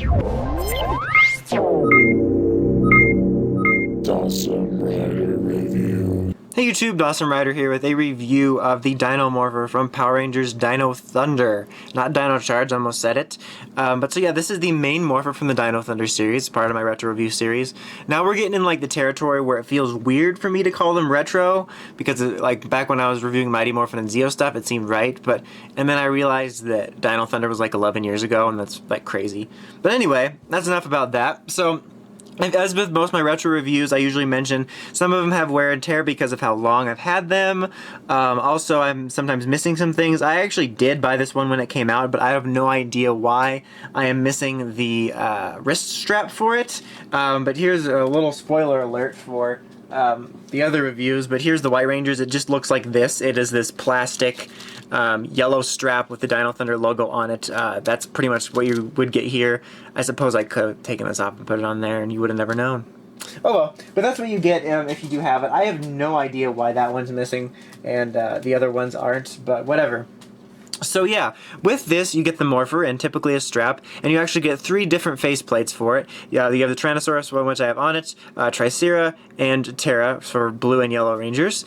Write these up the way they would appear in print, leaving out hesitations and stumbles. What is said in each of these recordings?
Dawson Rider Review. Hey YouTube, Dawson Rider here with a review of the Dino Morpher from Power Rangers Dino Thunder. Not Dino Charge, I almost said it. But so yeah, this is the main Morpher from the Dino Thunder series, part of my retro review series. Now we're getting in like the territory where it feels weird for me to call them retro, because like back when I was reviewing Mighty Morphin and Zeo stuff, it seemed right, and then I realized that Dino Thunder was like 11 years ago, and that's like crazy. But anyway, that's enough about that. So, as with most of my retro reviews, I usually mention some of them have wear and tear because of how long I've had them. Also, I'm sometimes missing some things. I actually did buy this one when it came out, but I have no idea why I am missing the wrist strap for it. But here's a little spoiler alert for the other reviews, but here's the White Rangers. It just looks like this. It is this plastic yellow strap with the Dino Thunder logo on it. That's pretty much what you would get here. I suppose I could have taken this off and put it on there and you would have never known. Oh well, but that's what you get if you do have it. I have no idea why that one's missing and the other ones aren't, but whatever. So yeah, with this you get the Morpher and typically a strap, and you actually get 3 different face plates for it. Yeah, you have the Tyrannosaurus one, which I have on it, Tricera, and Terra for blue and yellow Rangers.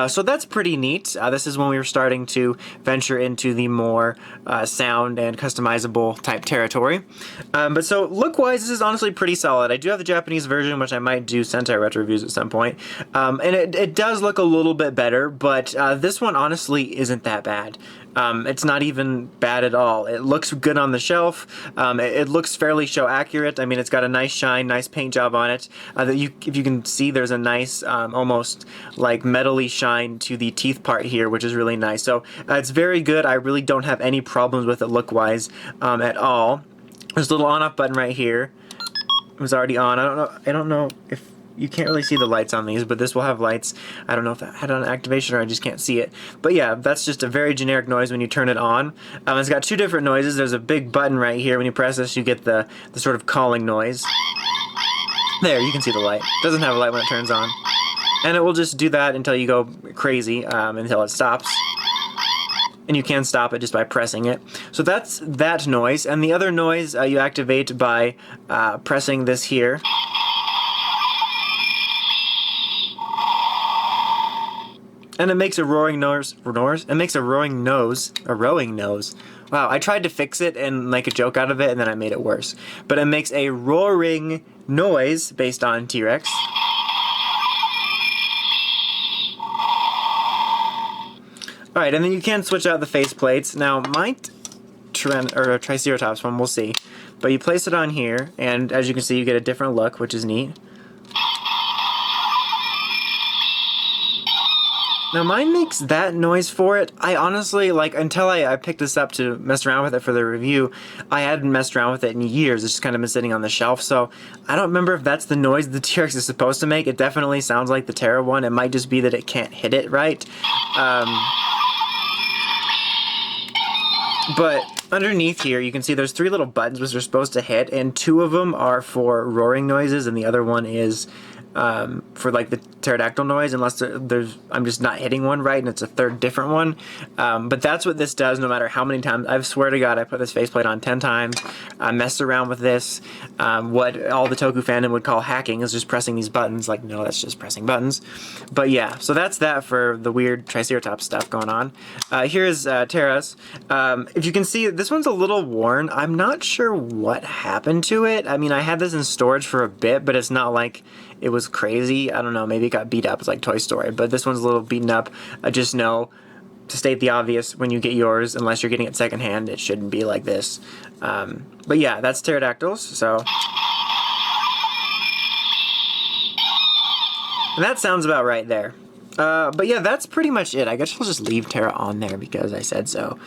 So that's pretty neat. This is when we were starting to venture into the more sound and customizable type territory. But so look-wise, this is honestly pretty solid. I do have the Japanese version, which I might do Sentai Retro reviews at some point. And it does look a little bit better, but this one honestly isn't that bad. It's not even bad at all. It looks good on the shelf. It looks fairly show accurate. I mean, it's got a nice shine, nice paint job on it. If you can see, there's a nice, almost like metally shine to the teeth part here, which is really nice. So it's very good. I really don't have any problems with it look-wise at all. There's a little on-off button right here. It was already on. I don't know if you can't really see the lights on these, but this will have lights. I don't know if that had on activation or I just can't see it. But yeah, that's just a very generic noise when you turn it on. It's got 2 different noises. There's a big button right here. When you press this, you get the sort of calling noise. There, you can see the light. It doesn't have a light when it turns on. And it will just do that until you go crazy, until it stops. And you can stop it just by pressing it. So that's that noise. And the other noise you activate by pressing this here. And it makes a roaring nose. It makes a roaring nose. A rowing nose. Wow, I tried to fix it and make a joke out of it, and then I made it worse. But it makes a roaring noise based on T-Rex. Alright, and then you can switch out the face plates. Now, my Triceratops one, we'll see. But you place it on here, and as you can see, you get a different look, which is neat. Now mine makes that noise for it. I honestly, like, until I picked this up to mess around with it for the review, I hadn't messed around with it in years. It's just kind of been sitting on the shelf, so I don't remember if that's the noise the T-Rex is supposed to make. It definitely sounds like the Terra one. It might just be that it can't hit it right. But underneath here, you can see there's 3 little buttons which are supposed to hit, and 2 of them are for roaring noises, and the other one is for like the pterodactyl noise, unless I'm just not hitting one right and it's a 3rd different one. But that's what this does no matter how many times. I swear to God, I put this faceplate on 10 times. I messed around with this. What all the Toku fandom would call hacking is just pressing these buttons. Like, no, that's just pressing buttons. But yeah, so that's that for the weird Triceratops stuff going on. Here's Terra's. If you can see, this one's a little worn. I'm not sure what happened to it. I mean, I had this in storage for a bit, but it's not like it was crazy. I don't know, maybe it got beat up. It's like Toy Story, but this one's a little beaten up. Just know, to state the obvious, when you get yours, unless you're getting it secondhand, it shouldn't be like this. But yeah, that's pterodactyls, so. And that sounds about right there. But yeah, that's pretty much it. I guess I'll just leave Terra on there because I said so.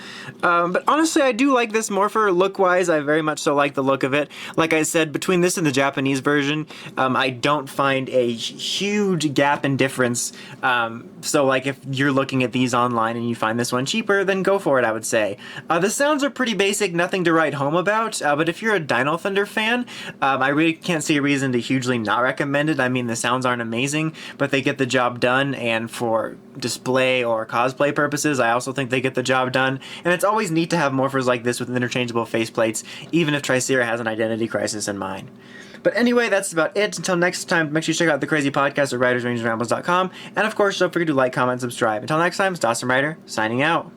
But honestly, I do like this Morpher look-wise. I very much so like the look of it. Like I said, between this and the Japanese version, I don't find a huge gap in difference. So like if you're looking at these online and you find this one cheaper, then go for it, I would say. The sounds are pretty basic, nothing to write home about. But if you're a Dino Thunder fan, I really can't see a reason to hugely not recommend it. I mean, the sounds aren't amazing, but they get the job done, and and for display or cosplay purposes, I also think they get the job done. And it's always neat to have morphers like this with interchangeable faceplates, even if Tricera has an identity crisis in mind. But anyway, that's about it. Until next time, make sure you check out the Crazy Podcast at writersrangerambles.com. And of course, don't forget to like, comment, and subscribe. Until next time, it's Dawson Ryder, signing out.